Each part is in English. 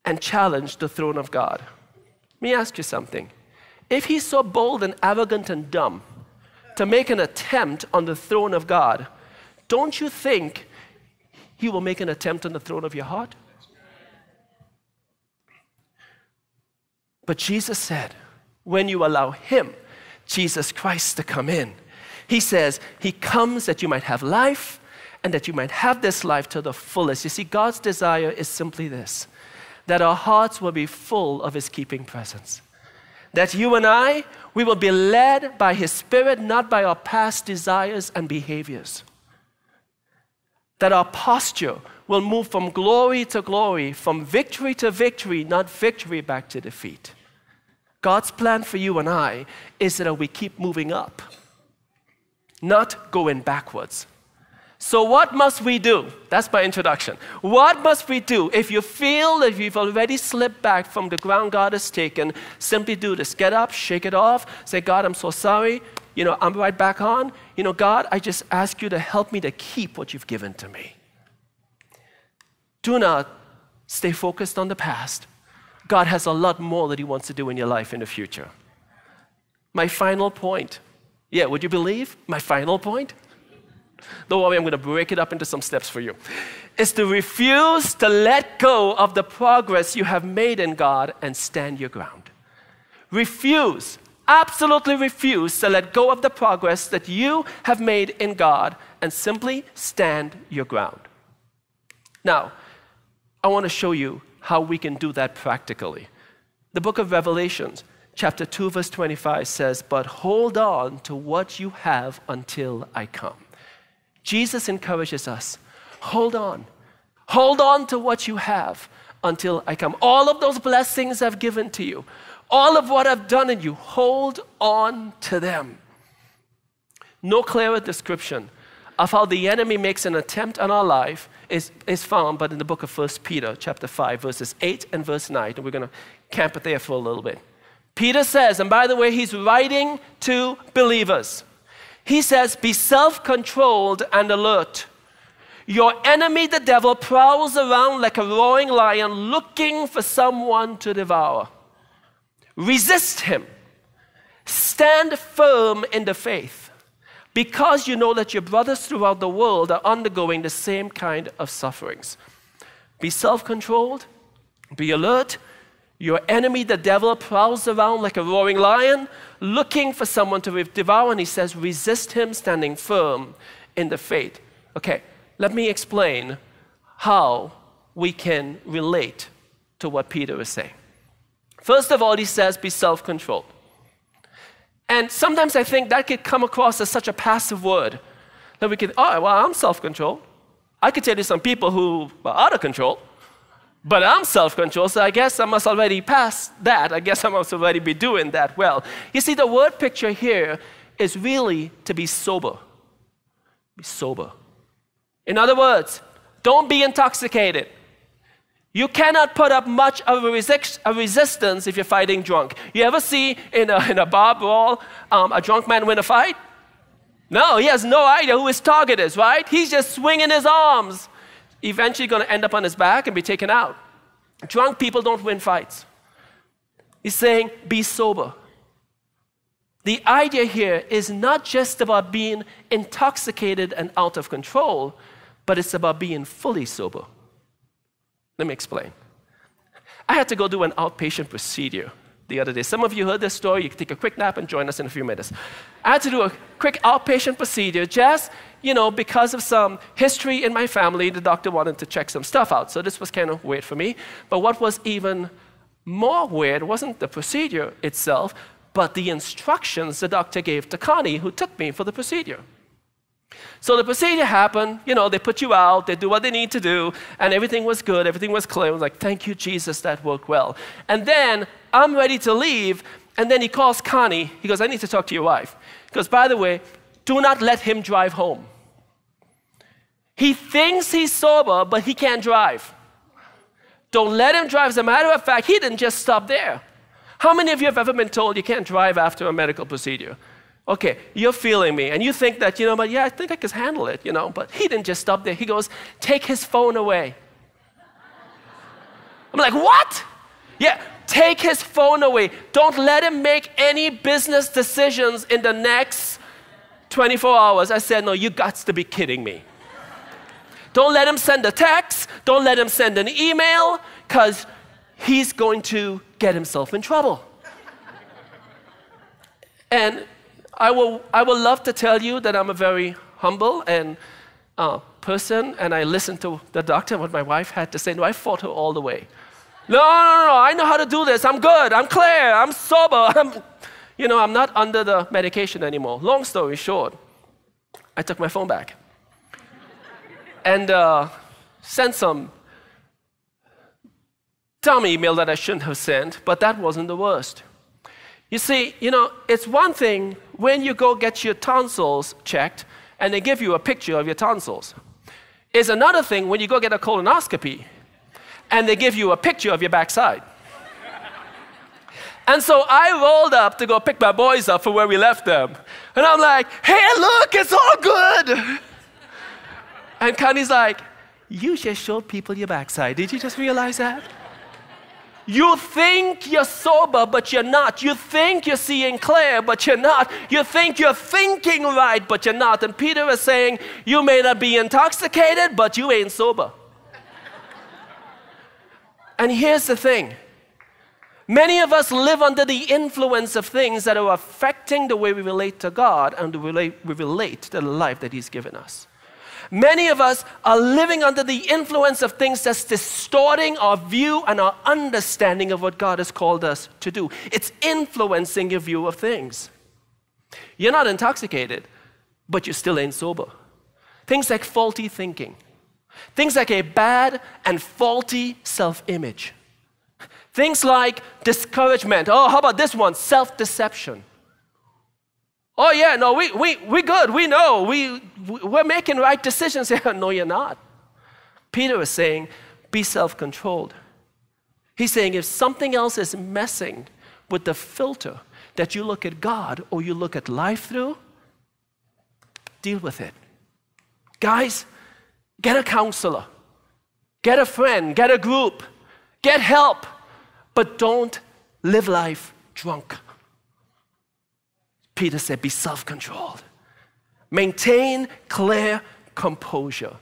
and challenge the throne of God. Let me ask you something. If he's so bold and arrogant and dumb to make an attempt on the throne of God, don't you think he will make an attempt on the throne of your heart? But Jesus said, when you allow him, Jesus Christ, to come in, he says, he comes that you might have life and that you might have this life to the fullest. You see, God's desire is simply this, that our hearts will be full of his keeping presence. That you and I, we will be led by his Spirit, not by our past desires and behaviors. That our posture will move from glory to glory, from victory to victory, not victory back to defeat. God's plan for you and I is that we keep moving up, not going backwards. So what must we do? That's my introduction. What must we do? If you feel that you've already slipped back from the ground God has taken, simply do this. Get up, shake it off, say, God, I'm so sorry. I'm right back on. God, I just ask you to help me to keep what you've given to me. Do not stay focused on the past. God has a lot more that he wants to do in your life in the future. My final point. Yeah, would you believe? My final point? Don't worry, I'm going to break it up into some steps for you. Is to refuse to let go of the progress you have made in God and stand your ground. Refuse, absolutely refuse to let go of the progress that you have made in God and simply stand your ground. Now, I want to show you how we can do that practically. The book of Revelations, chapter 2, verse 25 says, but hold on to what you have until I come. Jesus encourages us, hold on. Hold on to what you have until I come. All of those blessings I've given to you, all of what I've done in you, hold on to them. No clearer description of how the enemy makes an attempt on our life is found but in the book of 1 Peter chapter 5, verses 8 and verse 9. And we're going to camp it there for a little bit. Peter says, and by the way, he's writing to believers. He says, be self-controlled and alert. Your enemy, the devil, prowls around like a roaring lion looking for someone to devour. Resist him. Stand firm in the faith, because you know that your brothers throughout the world are undergoing the same kind of sufferings. Be self-controlled. Be alert. Your enemy, the devil, prowls around like a roaring lion, looking for someone to devour, and he says, resist him, standing firm in the faith. Okay, let me explain how we can relate to what Peter is saying. First of all, he says, be self-controlled. And sometimes I think that could come across as such a passive word, that we could, oh, well, I'm self-controlled. I could tell you some people who are out of control, but I'm self-controlled, so I guess I must already pass that. I guess I must already be doing that well. You see, the word picture here is really to be sober. Be sober. In other words, don't be intoxicated. You cannot put up much of a resistance if you're fighting drunk. You ever see in a bar brawl a drunk man win a fight? No, he has no idea who his target is, right? He's just swinging his arms. Eventually going to end up on his back and be taken out. Drunk people don't win fights. He's saying, be sober. The idea here is not just about being intoxicated and out of control, but it's about being fully sober. Let me explain. I had to go do an outpatient procedure the other day. Some of you heard this story. You can take a quick nap and join us in a few minutes. I had to do a quick outpatient procedure just, because of some history in my family. The doctor wanted to check some stuff out. So this was kind of weird for me. But what was even more weird wasn't the procedure itself, but the instructions the doctor gave to Connie, who took me for the procedure. So the procedure happened, they put you out, they do what they need to do, and everything was good, everything was clear. I was like, thank you, Jesus, that worked well. And then I'm ready to leave, and then he calls Connie. He goes, I need to talk to your wife. He goes, by the way, do not let him drive home. He thinks he's sober, but he can't drive. Don't let him drive. As a matter of fact, he didn't just stop there. How many of you have ever been told you can't drive after a medical procedure? Okay, you're feeling me, and you think that, but yeah, I think I can handle it, but he didn't just stop there. He goes, take his phone away. I'm like, what? Yeah, take his phone away. Don't let him make any business decisions in the next 24 hours. I said, no, you got to be kidding me. Don't let him send a text. Don't let him send an email, because he's going to get himself in trouble. And I will love to tell you that I'm a very humble and person, and I listened to the doctor, what my wife had to say. No, I fought her all the way. No, I know how to do this. I'm good. I'm clear. I'm sober. I'm not under the medication anymore. Long story short, I took my phone back and sent some dumb email that I shouldn't have sent, but that wasn't the worst. You see, it's one thing when you go get your tonsils checked and they give you a picture of your tonsils. It's another thing when you go get a colonoscopy and they give you a picture of your backside. And so I rolled up to go pick my boys up from where we left them. And I'm like, hey, look, it's all good. And Connie's like, you just showed people your backside. Did you just realize that? You think you're sober, but you're not. You think you're seeing clear, but you're not. You think you're thinking right, but you're not. And Peter is saying, you may not be intoxicated, but you ain't sober. And here's the thing. Many of us live under the influence of things that are affecting the way we relate to God and the way we relate to the life that He's given us. Many of us are living under the influence of things that's distorting our view and our understanding of what God has called us to do. It's influencing your view of things. You're not intoxicated, but you still ain't sober. Things like faulty thinking. Things like a bad and faulty self-image. Things like discouragement. Oh, how about this one? Self-deception. Oh yeah, no, we good. We know. We're making right decisions here. No, you're not. Peter is saying, be self-controlled. He's saying if something else is messing with the filter that you look at God or you look at life through, deal with it. Guys, get a counselor. Get a friend. Get a group. Get help. But don't live life drunk. Peter said, be self-controlled. Maintain clear composure.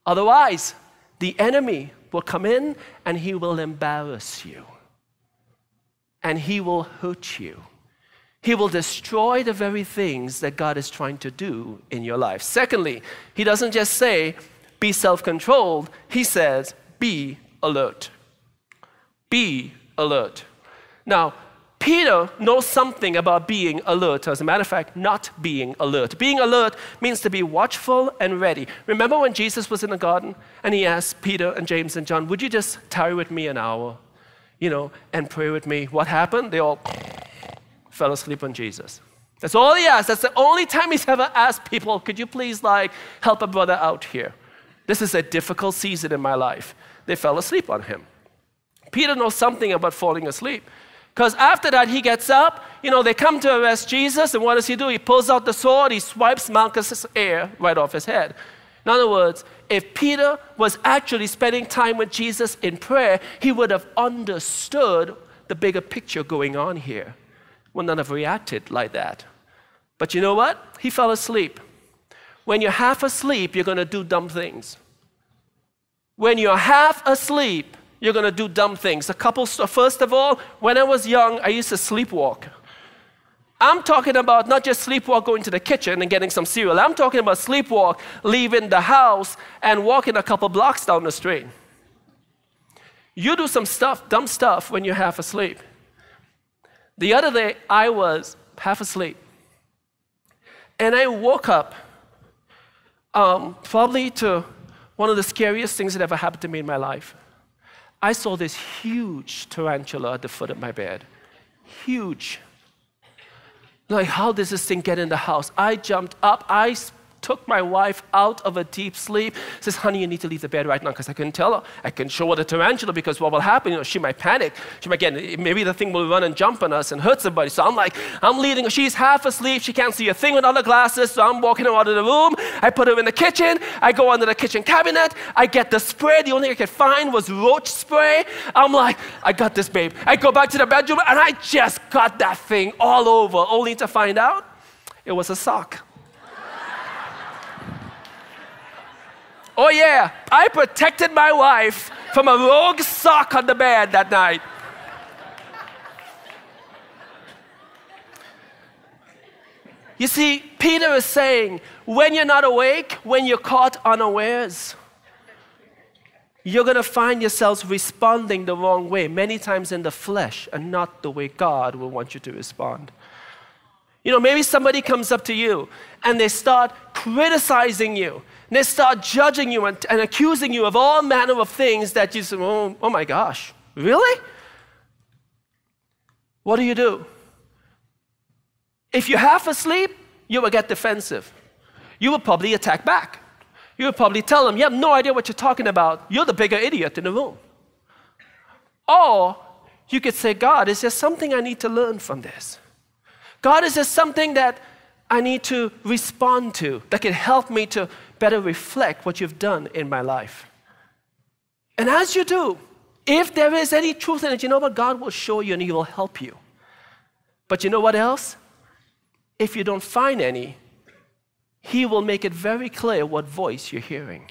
Otherwise, the enemy will come in and he will embarrass you. And he will hurt you. He will destroy the very things that God is trying to do in your life. Secondly, he doesn't just say, be self-controlled. He says, be alert. Be alert. Now, Peter knows something about being alert. As a matter of fact, not being alert. Being alert means to be watchful and ready. Remember when Jesus was in the garden and he asked Peter and James and John, would you just tarry with me an hour, and pray with me? What happened? They all fell asleep on Jesus. That's all he asked. That's the only time he's ever asked people, could you please help a brother out here? This is a difficult season in my life. They fell asleep on him. Peter knows something about falling asleep. Because after that, he gets up, they come to arrest Jesus, and what does he do? He pulls out the sword, he swipes Malchus's ear right off his head. In other words, if Peter was actually spending time with Jesus in prayer, he would have understood the bigger picture going on here. Would not have reacted like that. But you know what? He fell asleep. When you're half asleep, you're going to do dumb things. When you're half asleep, you're going to do dumb things. First of all, when I was young, I used to sleepwalk. I'm talking about not just sleepwalk going to the kitchen and getting some cereal. I'm talking about sleepwalk leaving the house and walking a couple blocks down the street. You do some dumb stuff when you're half asleep. The other day, I was half asleep. And I woke up probably to one of the scariest things that ever happened to me in my life. I saw this huge tarantula at the foot of my bed. Huge. How does this thing get in the house? I jumped up. I took my wife out of a deep sleep. Says, honey, you need to leave the bed right now, because I couldn't tell her. I couldn't show her the tarantula, because what will happen, she might panic. She might get, maybe the thing will run and jump on us and hurt somebody. So I'm leading her. She's half asleep. She can't see a thing without her glasses. So I'm walking her out of the room. I put her in the kitchen. I go under the kitchen cabinet. I get the spray. The only thing I could find was roach spray. I'm like, I got this, babe. I go back to the bedroom, and I just got that thing all over, only to find out it was a sock. Oh yeah, I protected my wife from a rogue sock on the bed that night. You see, Peter is saying, when you're not awake, when you're caught unawares, you're going to find yourselves responding the wrong way, many times in the flesh, and not the way God will want you to respond. You know, maybe somebody comes up to you and they start criticizing you. And they start judging you and accusing you of all manner of things that you say, oh my gosh, really? What do? If you're half asleep, you will get defensive. You will probably attack back. You will probably tell them, you have no idea what you're talking about. You're the bigger idiot in the room. Or you could say, God, is there something I need to learn from this? God, is there something that I need to respond to that can help me to better reflect what you've done in my life? And as you do, if there is any truth in it, you know what? God will show you and He will help you. But you know what else? If you don't find any, He will make it very clear what voice you're hearing.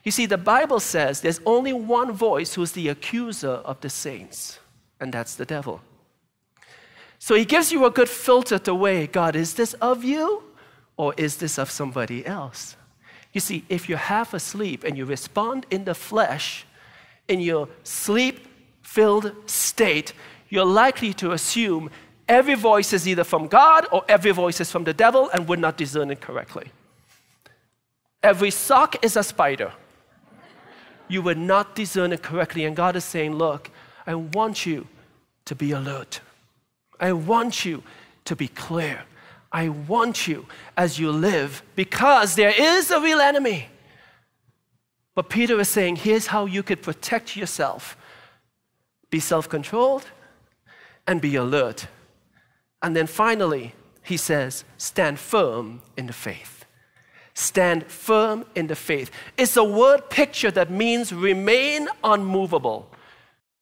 You see, the Bible says there's only one voice who's the accuser of the saints, and that's the devil. So he gives you a good filter to weigh, God, is this of you or is this of somebody else? You see, if you're half asleep and you respond in the flesh, in your sleep-filled state, you're likely to assume every voice is either from God or every voice is from the devil, and would not discern it correctly. Every sock is a spider. You would not discern it correctly, and God is saying, look, I want you to be alert. I want you to be clear. I want you as you live, because there is a real enemy. But Peter is saying, here's how you could protect yourself. Be self-controlled and be alert. And then finally, he says, stand firm in the faith. Stand firm in the faith. It's a word picture that means remain unmovable.